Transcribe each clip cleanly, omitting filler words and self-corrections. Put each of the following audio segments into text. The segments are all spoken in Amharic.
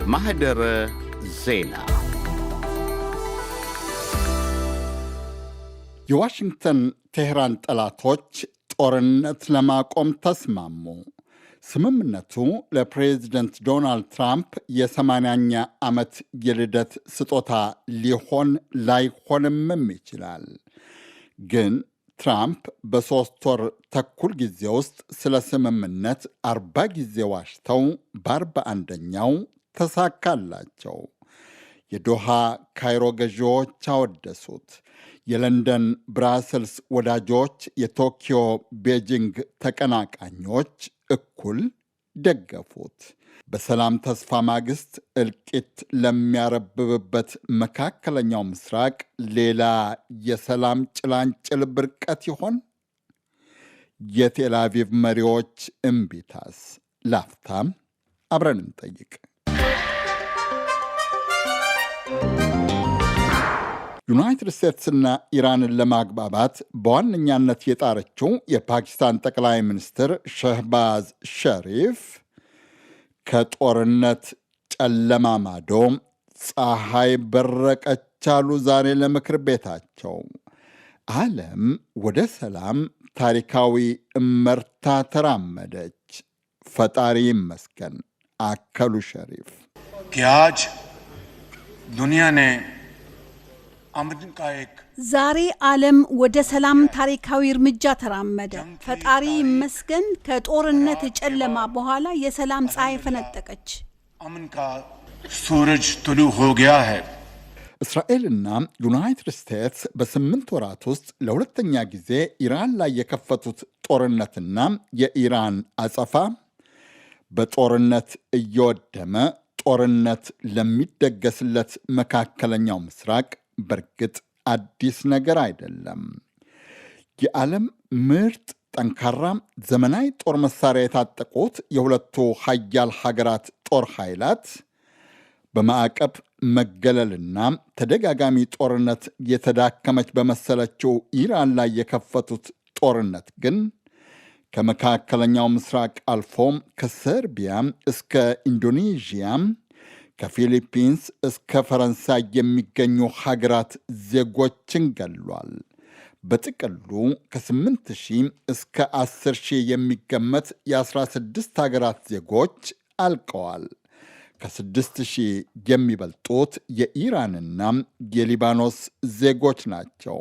ማህደረ ዜና የዋሽንግተን ቴህራን ጠላቶች ጦርነት ለማቆም ተስማሙ። ስምምነቱ ለፕሬዝደንት ዶናልድ ትራምፕ የ80ኛ ዓመት የልደት ስጦታ ሊሆን ላይሆንምም ይችላል። ግን ትራምፕ በ3 ወር ተኩል ጊዜ ውስጥ ስለ ስምምነት 40 ጊዜ ዋሽተው በ41ኛው ተሳካላቸው። የዶሃ ካይሮ ገዢዎች አወደሱት። የለንደን ብራስልስ ወዳጆች፣ የቶኪዮ ቤጂንግ ተቀናቃኞች እኩል ደገፉት። በሰላም ተስፋ ማግስት እልቂት ለሚያረብብበት መካከለኛው ምስራቅ ሌላ የሰላም ጭላንጭል ብርቀት ይሆን? የቴል አቪቭ መሪዎች እምቢታስ? ላፍታም አብረን እንጠይቅ። ዩናይትድ ስቴትስና ኢራንን ለማግባባት በዋነኛነት የጣረችው የፓኪስታን ጠቅላይ ሚኒስትር ሸህባዝ ሸሪፍ ከጦርነት ጨለማ ማዶ ፀሐይ በረቀች አሉ ዛሬ ለምክር ቤታቸው። ዓለም ወደ ሰላም ታሪካዊ እመርታ ተራመደች። ፈጣሪ ይመስገን አከሉ ሸሪፍ። आज दुनिया ने ዛሬ ዓለም ወደ ሰላም ታሪካዊ እርምጃ ተራመደ። ፈጣሪ ይመስገን ከጦርነት ጨለማ በኋላ የሰላም ፀሐይ ፈነጠቀች። እስራኤልና ዩናይትድ ስቴትስ በ8 ወራት ውስጥ ለሁለተኛ ጊዜ ኢራን ላይ የከፈቱት ጦርነትና የኢራን አጸፋ በጦርነት እየወደመ ጦርነት ለሚደገስለት መካከለኛው ምስራቅ በርግጥ አዲስ ነገር አይደለም። የዓለም ምርጥ ጠንካራ ዘመናዊ ጦር መሳሪያ የታጠቁት የሁለቱ ሀያል ሀገራት ጦር ኃይላት በማዕቀብ መገለልና ተደጋጋሚ ጦርነት የተዳከመች በመሰለችው ኢራን ላይ የከፈቱት ጦርነት ግን ከመካከለኛው ምስራቅ አልፎም ከሰርቢያ እስከ ኢንዶኔዥያ ከፊሊፒንስ እስከ ፈረንሳይ የሚገኙ ሀገራት ዜጎችን ገሏል። በጥቅሉ ከ8,000 እስከ 10,000 የሚገመት የ16 ሀገራት ዜጎች አልቀዋል። ከ6,000 የሚበልጡት የኢራንና የሊባኖስ ዜጎች ናቸው።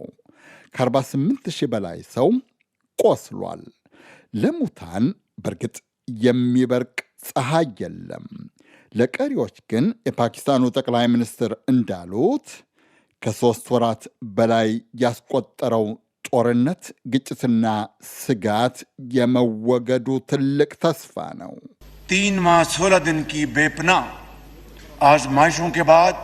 ከ48,000 በላይ ሰው ቆስሏል። ለሙታን በእርግጥ የሚበርቅ ፀሐይ የለም። ለቀሪዎች ግን የፓኪስታኑ ጠቅላይ ሚኒስትር እንዳሉት ከ3 ወራት በላይ ያስቆጠረው ጦርነት፣ ግጭትና ስጋት የመወገዱ ትልቅ ተስፋ ነው። 3 माह 16 दिन की बेपना आजमाइशों के बाद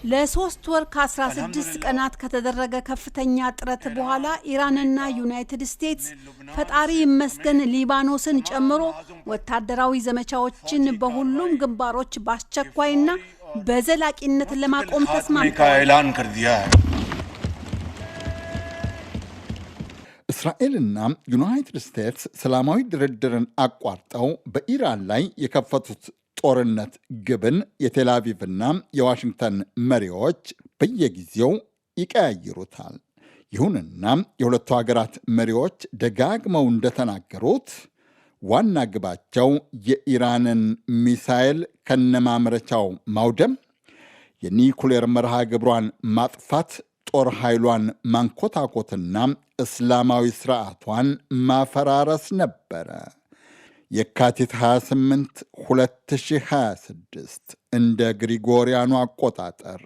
ለ3 ወር ከ16 ቀናት ከተደረገ ከፍተኛ ጥረት በኋላ ኢራንና ዩናይትድ ስቴትስ ፈጣሪ ይመስገን ሊባኖስን ጨምሮ ወታደራዊ ዘመቻዎችን በሁሉም ግንባሮች በአስቸኳይና በዘላቂነት ለማቆም ተስማምተዋል። እስራኤልና ዩናይትድ ስቴትስ ሰላማዊ ድርድርን አቋርጠው በኢራን ላይ የከፈቱት ጦርነት ግብን የቴል አቪቭና የዋሽንግተን መሪዎች በየጊዜው ይቀያይሩታል። ይሁንና የሁለቱ ሀገራት መሪዎች ደጋግመው እንደተናገሩት ዋና ግባቸው የኢራንን ሚሳኤል ከነማምረቻው ማውደም፣ የኒኩሌር መርሃ ግብሯን ማጥፋት፣ ጦር ኃይሏን ማንኮታኮትና እስላማዊ ስርዓቷን ማፈራረስ ነበረ። የካቲት 28 2026 እንደ ግሪጎሪያኑ አቆጣጠር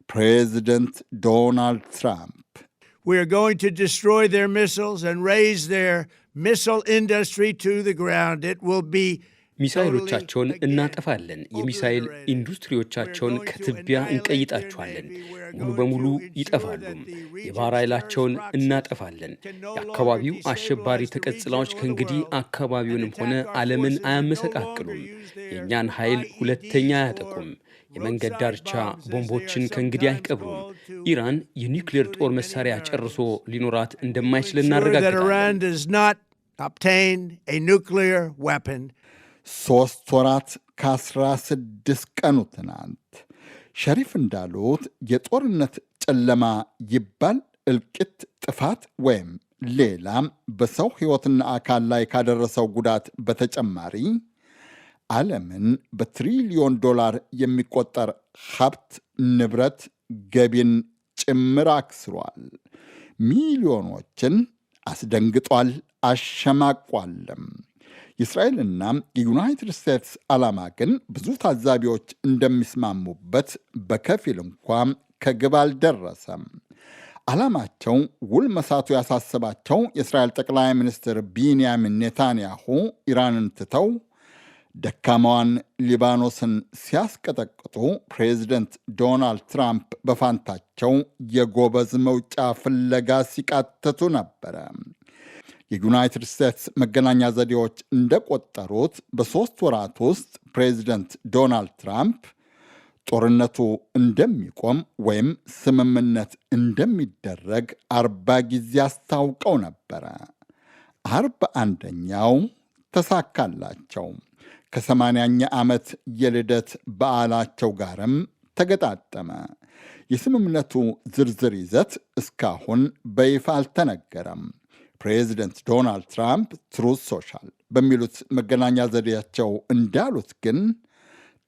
ፕሬዚደንት ዶናልድ ትራምፕ We are going to destroy their missiles and raise their missile industry to the ground. It will be ሚሳኤሎቻቸውን እናጠፋለን፣ የሚሳኤል ኢንዱስትሪዎቻቸውን ከትቢያ እንቀይጣቸዋለን፣ ሙሉ በሙሉ ይጠፋሉ። የባህር ኃይላቸውን እናጠፋለን። የአካባቢው አሸባሪ ተቀጽላዎች ከእንግዲህ አካባቢውንም ሆነ ዓለምን አያመሰቃቅሉም። የእኛን ኃይል ሁለተኛ አያጠቁም። የመንገድ ዳርቻ ቦምቦችን ከእንግዲህ አይቀብሩም። ኢራን የኒውክሌር ጦር መሳሪያ ጨርሶ ሊኖራት እንደማይችል እናረጋግጣለን። 3 ወራት ከ16 ቀኑ ትናንት ሸሪፍ እንዳሉት የጦርነት ጨለማ ይባል እልቂት፣ ጥፋት ወይም ሌላም በሰው ሕይወትና አካል ላይ ካደረሰው ጉዳት በተጨማሪ ዓለምን በትሪሊዮን ዶላር የሚቆጠር ሀብት፣ ንብረት፣ ገቢን ጭምር አክስሯል። ሚሊዮኖችን አስደንግጧል፣ አሸማቋልም። የእስራኤልና የዩናይትድ ስቴትስ ዓላማ ግን ብዙ ታዛቢዎች እንደሚስማሙበት በከፊል እንኳ ከግብ አልደረሰም። ዓላማቸው ውል መሳቱ ያሳሰባቸው የእስራኤል ጠቅላይ ሚኒስትር ቢንያሚን ኔታንያሁ ኢራንን ትተው ደካማዋን ሊባኖስን ሲያስቀጠቅጡ ፕሬዚደንት ዶናልድ ትራምፕ በፋንታቸው የጎበዝ መውጫ ፍለጋ ሲቃተቱ ነበረ። የዩናይትድ ስቴትስ መገናኛ ዘዴዎች እንደቆጠሩት በ3 ወራት ውስጥ ፕሬዚደንት ዶናልድ ትራምፕ ጦርነቱ እንደሚቆም ወይም ስምምነት እንደሚደረግ 40 ጊዜ አስታውቀው ነበረ። 41ኛው ተሳካላቸው። ከ80ኛ ዓመት የልደት በዓላቸው ጋርም ተገጣጠመ። የስምምነቱ ዝርዝር ይዘት እስካሁን በይፋ አልተነገረም። ፕሬዚደንት ዶናልድ ትራምፕ ትሩዝ ሶሻል በሚሉት መገናኛ ዘዴያቸው እንዳሉት ግን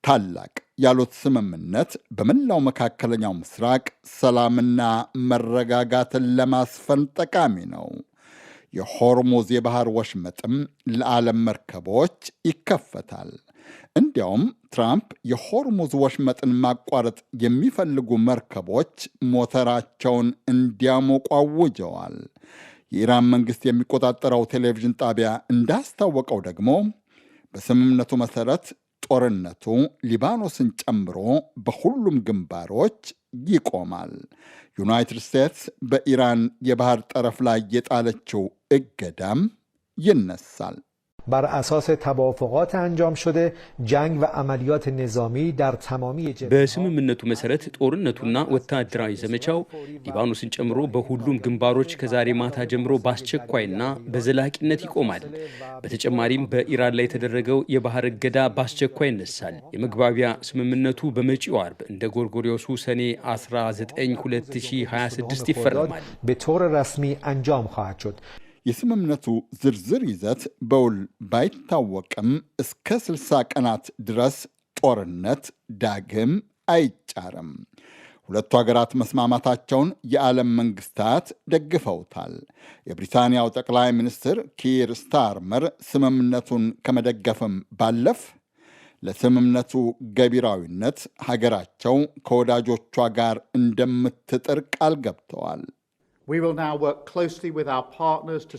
ታላቅ ያሉት ስምምነት በመላው መካከለኛው ምስራቅ ሰላምና መረጋጋትን ለማስፈን ጠቃሚ ነው። የሆርሙዝ የባህር ወሽመጥም ለዓለም መርከቦች ይከፈታል። እንዲያውም ትራምፕ የሆርሙዝ ወሽመጥን ማቋረጥ የሚፈልጉ መርከቦች ሞተራቸውን እንዲያሞቁ አውጀዋል። የኢራን መንግሥት የሚቆጣጠረው ቴሌቪዥን ጣቢያ እንዳስታወቀው ደግሞ በስምምነቱ መሠረት ጦርነቱ ሊባኖስን ጨምሮ በሁሉም ግንባሮች ይቆማል። ዩናይትድ ስቴትስ በኢራን የባህር ጠረፍ ላይ የጣለችው እገዳም ይነሳል። بر اساس توافقات انجام شده جنگ و عملیات نظامی در تمامی በስምምነቱ መሰረት ጦርነቱና ወታደራዊ ዘመቻው ሊባኖስን ጨምሮ በሁሉም ግንባሮች ከዛሬ ማታ ጀምሮ በአስቸኳይና በዘላቂነት ይቆማል። በተጨማሪም በኢራን ላይ የተደረገው የባህር እገዳ በአስቸኳይ ይነሳል። የመግባቢያ ስምምነቱ በመጪው አርብ እንደ ጎርጎሪዮሱ ሰኔ 19 2026 ይፈረማል። በጦር ረስሚ አንጃም خواهد شد። የስምምነቱ ዝርዝር ይዘት በውል ባይታወቅም እስከ 60 ቀናት ድረስ ጦርነት ዳግም አይጫርም። ሁለቱ ሀገራት መስማማታቸውን የዓለም መንግስታት ደግፈውታል። የብሪታንያው ጠቅላይ ሚኒስትር ኪር ስታርመር ስምምነቱን ከመደገፍም ባለፍ ለስምምነቱ ገቢራዊነት ሀገራቸው ከወዳጆቿ ጋር እንደምትጥር ቃል ገብተዋል።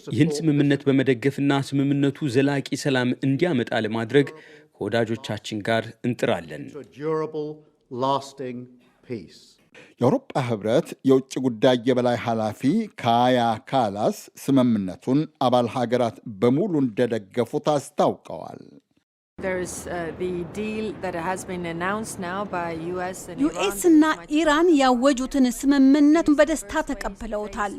ይህን ስምምነት በመደገፍና ስምምነቱ ዘላቂ ሰላም እንዲያመጣ ለማድረግ ከወዳጆቻችን ጋር እንጥራለን። የአውሮፓ ህብረት የውጭ ጉዳይ የበላይ ኃላፊ ካያ ካላስ ስምምነቱን አባል ሀገራት በሙሉ እንደደገፉት አስታውቀዋል። ዩኤስና ኢራን ያወጁትን ስምምነት በደስታ ተቀብለውታል።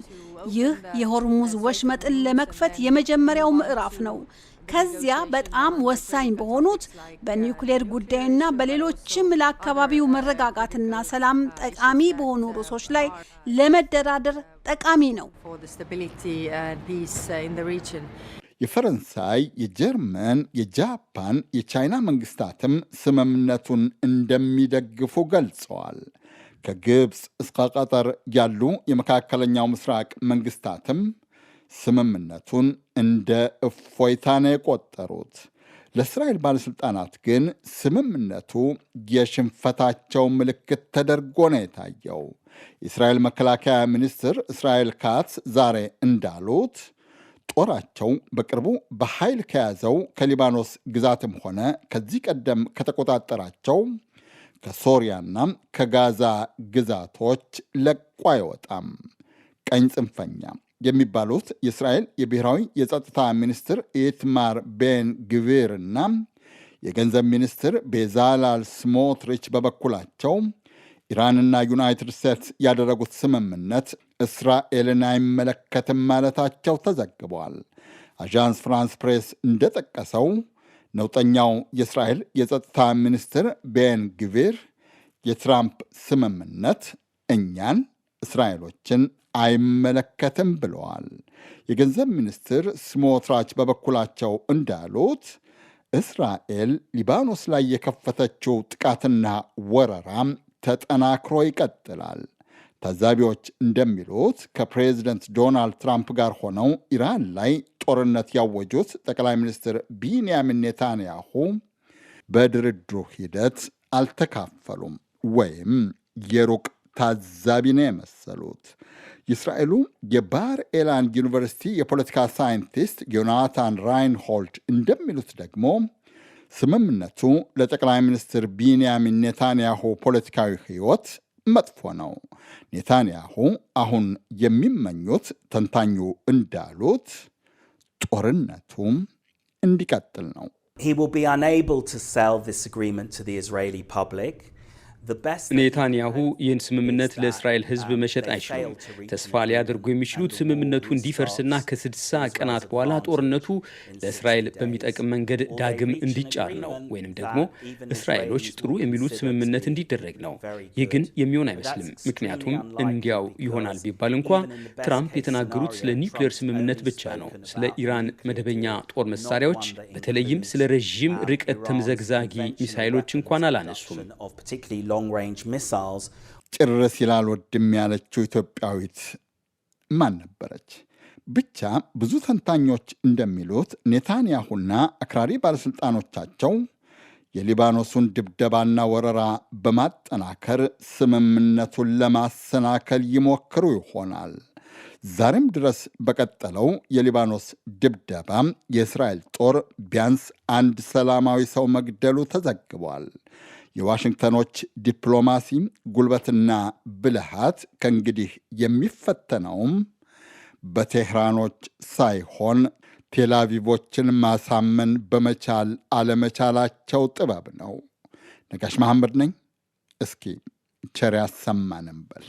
ይህ የሆርሙዝ ወሽመጥን ለመክፈት የመጀመሪያው ምዕራፍ ነው። ከዚያ በጣም ወሳኝ በሆኑት በኒውክሌር ጉዳይና በሌሎችም ለአካባቢው መረጋጋትና ሰላም ጠቃሚ በሆኑ ርዕሶች ላይ ለመደራደር ጠቃሚ ነው። የፈረንሳይ፣ የጀርመን፣ የጃፓን፣ የቻይና መንግስታትም ስምምነቱን እንደሚደግፉ ገልጸዋል። ከግብፅ እስከ ቀጠር ያሉ የመካከለኛው ምስራቅ መንግስታትም ስምምነቱን እንደ እፎይታ ነው የቆጠሩት። ለእስራኤል ባለሥልጣናት ግን ስምምነቱ የሽንፈታቸው ምልክት ተደርጎ ነው የታየው። የእስራኤል መከላከያ ሚኒስትር እስራኤል ካትስ ዛሬ እንዳሉት ጦራቸው በቅርቡ በኃይል ከያዘው ከሊባኖስ ግዛትም ሆነ ከዚህ ቀደም ከተቆጣጠራቸው ከሶሪያና ከጋዛ ግዛቶች ለቆ አይወጣም። ቀኝ ጽንፈኛ የሚባሉት የእስራኤል የብሔራዊ የጸጥታ ሚኒስትር ኢትማር ቤን ግቪርና የገንዘብ ሚኒስትር ቤዛላል ስሞትሪች በበኩላቸው ኢራንና ዩናይትድ ስቴትስ ያደረጉት ስምምነት እስራኤልን አይመለከትም ማለታቸው ተዘግቧል። አዣንስ ፍራንስ ፕሬስ እንደጠቀሰው ነውጠኛው የእስራኤል የጸጥታ ሚኒስትር ቤን ግቪር የትራምፕ ስምምነት እኛን እስራኤሎችን አይመለከትም ብለዋል። የገንዘብ ሚኒስትር ስሞትራች በበኩላቸው እንዳሉት እስራኤል ሊባኖስ ላይ የከፈተችው ጥቃትና ወረራም ተጠናክሮ ይቀጥላል። ታዛቢዎች እንደሚሉት ከፕሬዚደንት ዶናልድ ትራምፕ ጋር ሆነው ኢራን ላይ ጦርነት ያወጁት ጠቅላይ ሚኒስትር ቢንያሚን ኔታንያሁ በድርድሩ ሂደት አልተካፈሉም ወይም የሩቅ ታዛቢ ነው የመሰሉት። የእስራኤሉ የባር ኤላን ዩኒቨርሲቲ የፖለቲካ ሳይንቲስት ዮናታን ራይንሆልድ እንደሚሉት ደግሞ ስምምነቱ ለጠቅላይ ሚኒስትር ቢንያሚን ኔታንያሁ ፖለቲካዊ ሕይወት መጥፎ ነው። ኔታንያሁ አሁን የሚመኙት ተንታኙ እንዳሉት ጦርነቱ እንዲቀጥል ነው። He will be unable to sell this agreement to the Israeli public. ኔታንያሁ ይህን ስምምነት ለእስራኤል ሕዝብ መሸጥ አይችሉም። ተስፋ ሊያደርጉ የሚችሉት ስምምነቱ እንዲፈርስና ከ60 ቀናት በኋላ ጦርነቱ ለእስራኤል በሚጠቅም መንገድ ዳግም እንዲጫር ነው፣ ወይንም ደግሞ እስራኤሎች ጥሩ የሚሉት ስምምነት እንዲደረግ ነው። ይህ ግን የሚሆን አይመስልም። ምክንያቱም እንዲያው ይሆናል ቢባል እንኳ ትራምፕ የተናገሩት ስለ ኒውክሌር ስምምነት ብቻ ነው። ስለ ኢራን መደበኛ ጦር መሳሪያዎች በተለይም ስለ ረዥም ርቀት ተምዘግዛጊ ሚሳይሎች እንኳን አላነሱም። ጭር ሲል አልወድም ያለችው ኢትዮጵያዊት ማን ነበረች? ብቻ ብዙ ተንታኞች እንደሚሉት ኔታንያሁና አክራሪ ባለሥልጣኖቻቸው የሊባኖሱን ድብደባና ወረራ በማጠናከር ስምምነቱን ለማሰናከል ይሞክሩ ይሆናል። ዛሬም ድረስ በቀጠለው የሊባኖስ ድብደባ የእስራኤል ጦር ቢያንስ አንድ ሰላማዊ ሰው መግደሉ ተዘግቧል። የዋሽንግተኖች ዲፕሎማሲ ጉልበትና ብልሃት ከእንግዲህ የሚፈተነውም በቴህራኖች ሳይሆን ቴልአቪቮችን ማሳመን በመቻል አለመቻላቸው ጥበብ ነው። ነጋሽ መሐመድ ነኝ። እስኪ ቸር ያሰማን እንበል።